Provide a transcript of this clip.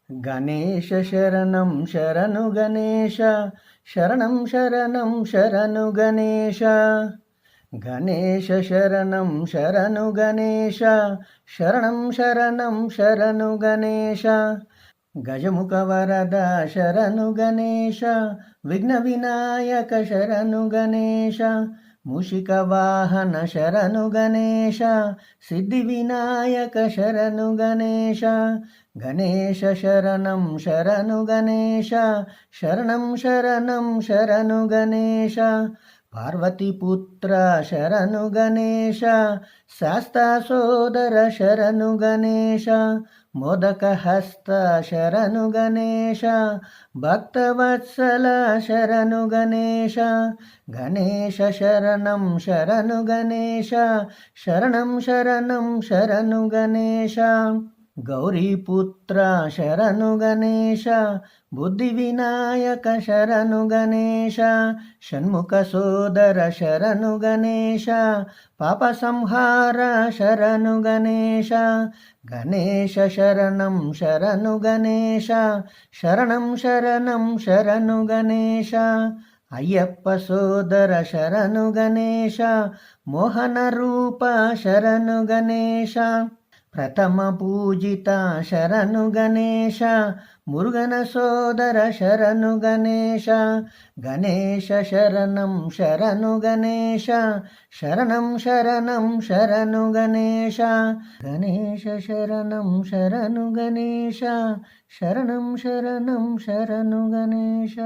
గణేశ శరణం శరణు గణేశ శరణం శరణం శరణు గణేశ గణేశ శరణం శరణు గణేశ శరణం శరణం శరణు గణేశ గజముఖ వరద శరణు గణేశ విఘ్న వినాయక శరణు గణేశ మూషిక వాహన శరణు గణేశ సిద్ధి వినాయక శరణు గణేశ గణేశ శరణం శరణు గణేశ శరణం శరణం శరణు గణేశ పార్వతీపుత్ర శరణు గణేశ శాస్తా సోదర శరణు గణేశ మోదక హస్త శరణు గణేశ భక్తవత్సల శరణు గణేశ గణేశ శరణం శరణు గణేశ శరణం శరణం శరణు గణేశ గౌరీపుత్ర శరణు గణేశ బుద్ధి వినాయక శరణు గణేశ షణ్ముఖ సోదర శరణు గణేశ పాప సంహార శరణు గణేశ గణేశ శరణం శరణు గణేశ శరణం శరణం శరణు గణేశ అయ్యప్ప సోదర శరణు గణేశ మోహన రూప శరణు గణేశ ప్రథమ పూజిత శరణు గణేశ మురుగన సోదర శరణు గణేశ గణేశ శరణం శరణు గణేశ శరణం శరణం శరణు గణేశ గణేశ శరణం శరణు గణేశ శరణం శరణం శరణు గణేశ.